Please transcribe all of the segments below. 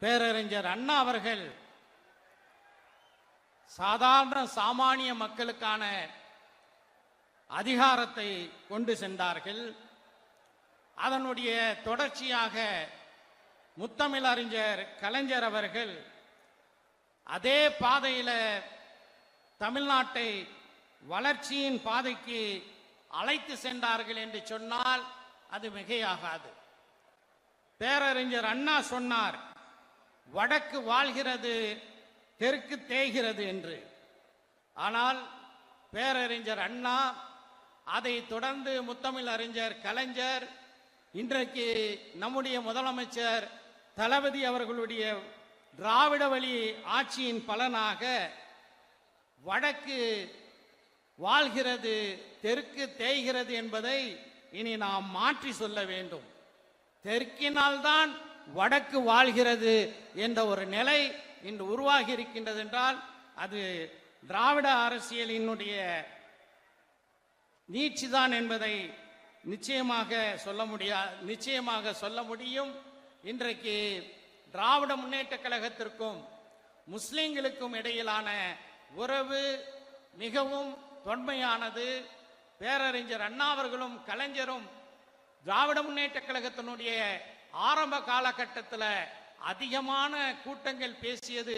பேரறிஞர் அண்ணா அவர்கள் சாதாரண சாமானிய மக்களுக்கான அதிகாரத்தை கொண்டு சென்றார்கள். அதனுடைய தொடர்ச்சியாக முத்தமிழறிஞர் கலைஞர் அவர்கள் அதே பாதையில் தமிழ்நாட்டை வளர்ச்சியின் பாதைக்கு அழைத்து சென்றார்கள் என்று சொன்னால் அது மிகையாகாது. பேரறிஞர் அண்ணா சொன்னார், வடக்கு வாழ்கிறது தெற்கு தேய்கிறது என்று. ஆனால் பேரறிஞர் அண்ணா, அதை தொடர்ந்து முத்தமிழ் அறிஞர் கலைஞர், இன்றைக்கு நம்முடைய முதலமைச்சர் தளபதி அவர்களுடைய திராவிட வழி ஆட்சியின் பலனாக வடக்கு வாழ்கிறது தெற்கு தேய்கிறது என்பதை இனி நாம் மாற்றி சொல்ல வேண்டும். தெற்கினால்தான் வடக்கு வாழ்கிறது என்ற ஒரு நிலை இன்று உருவாகி இருக்கின்றது என்றால் அது திராவிட அரசியலினுடைய நீட்சிதான் என்பதை நிச்சயமாக சொல்ல முடியும். இன்றைக்கு திராவிட முன்னேற்ற கழகத்திற்கும் முஸ்லிம்களுக்கும் இடையிலான உறவு மிகவும் தொன்மையானது. பேரறிஞர் அண்ணா அவர்களும் கலைஞரும் திராவிட முன்னேற்ற கழகத்தினுடைய ஆரம்ப காலகட்டத்தில் அதிகமான கூட்டங்கள் பேசியது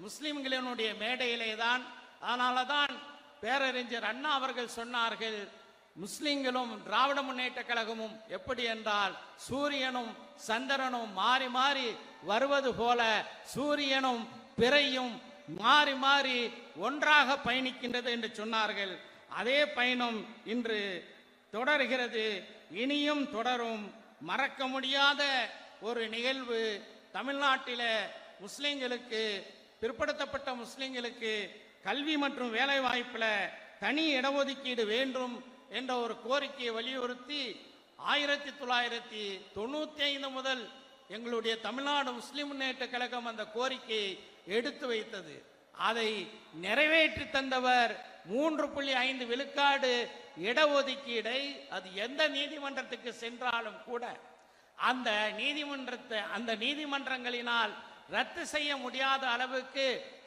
முஸ்லிம்களினுடைய மேடையிலே தான். அதனால தான் பேரறிஞர் அண்ணா அவர்கள் சொன்னார்கள், முஸ்லிம்களும் திராவிட முன்னேற்ற கழகமும் எப்படி என்றால் சூரியனும் சந்திரனும் மாறி மாறி வருவது போல சூரியனும் பிறையும் மாறி மாறி ஒன்றாக பயணிக்கின்றது என்று சொன்னார்கள். அதே பயணம் இன்று தொடர்கிறது, இனியும் தொடரும். மறக்க முடியாத ஒரு நிகழ்வு. தமிழ்நாட்டில் முஸ்லிம்களுக்கு, பிற்படுத்தப்பட்ட முஸ்லிம்களுக்கு கல்வி மற்றும் வேலை வாய்ப்பில் தனி இடஒதுக்கீடு வேண்டும் என்ற ஒரு கோரிக்கையை வலியுறுத்தி 1995 முதல் எங்களுடைய தமிழ்நாடு முஸ்லிம் முன்னேற்ற கழகம் அந்த கோரிக்கையை எடுத்து வைத்தது. அதை நிறைவேற்றி தந்தவர் 3.5 விழுக்காடு இடஒதுக்கீடை அது எந்த நீதிமன்றத்துக்கு சென்றாலும் கூட அந்த நீதிமன்றங்களினால் ரத்து செய்ய முடியாத அளவுக்கு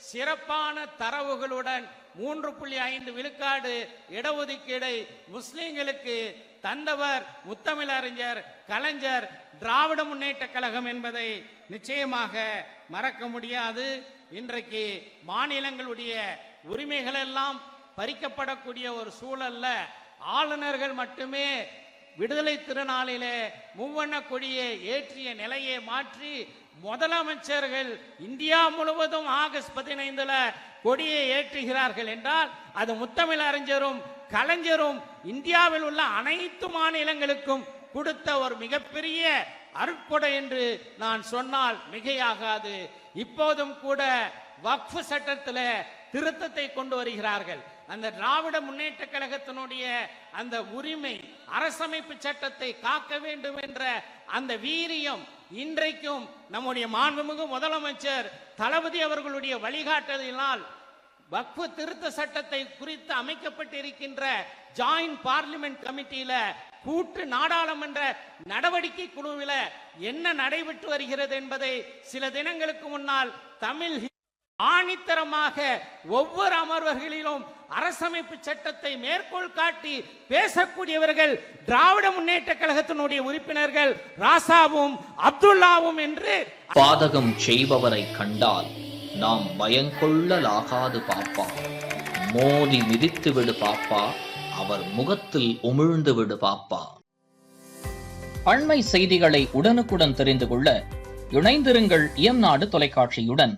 சிறப்பான தரவுகளுடன் 3.5 விழுக்காடு இடஒதுக்கீடை முஸ்லிம்களுக்கு தந்தவர் முத்தமிழறிஞர் கலைஞர், திராவிட முன்னேற்ற கழகம் என்பதை நிச்சயமாக மறக்க முடியாது. இன்றைக்கு மாநிலங்களுடைய உரிமைகள் எல்லாம் பறிக்கப்படக்கூடிய ஒரு சூழல்ல ஆளுநர்கள் மட்டுமே விடுதலை திருநாளிலே மூவண்ண கொடியை ஏற்றிய நிலையை மாற்றி முதலமைச்சர்கள் இந்தியா முழுவதும் ஆகஸ்ட் 15 கொடியை ஏற்றுகிறார்கள் என்றால் அது முத்தமிழறிஞரும் கலைஞரும் இந்தியாவில் உள்ள அனைத்து மாநிலங்களுக்கும் கொடுத்த ஒரு மிகப்பெரிய அருட்கொடை என்று நான் சொன்னால் மிகையாகாது. இப்போதும் கூட வக்ஃப் சட்டத்தில் திருத்தத்தை கொண்டு வருகிறார்கள். அந்த திராவிட முன்னேற்ற கழகத்தினுடைய அந்த உரிமை, அரசமைப்பு சட்டத்தை காக்க வேண்டும் என்ற அந்த வீரியம் இன்றைக்கும் நம்முடைய மாண்புமிகு முதலமைச்சர் தளபதி அவர்களுடைய வழிகாட்டுதலினால் வக்ஃப் திருத்த சட்டத்தை குறித்து அமைக்கப்பட்டிருக்கின்ற ஜாயிண்ட் பார்லிமெண்ட் கமிட்டியில கூட்டு நாடாளுமன்ற நடவடிக்கை குழுவில் என்ன நடைபெற்று வருகிறது என்பதை சில தினங்களுக்கு முன்னால் தமிழ் ஆணித்தரமாக ஒவ்வொரு அமர்வுகளிலும் அரசமைப்பு சட்டத்தை மேற்கோள் காட்டி பேசக்கூடியவர்கள் திராவிட முன்னேற்ற கழகத்தினுடைய உறுப்பினர்கள் ராசாவும் அப்துல்லாவும் என்று. பாதகம் செய்பவரை கண்டால் நாம் பயங்கொள்ளலாகாது பாப்பா, மோதி மிதித்து விடு பாப்பா, அவர் முகத்தில் உமிழ்ந்து விடு பாப்பா. அண்மை செய்திகளை உடனுக்குடன் தெரிந்து கொள்ள இணைந்திருங்கள் இயம்நாடு தொலைக்காட்சியுடன்.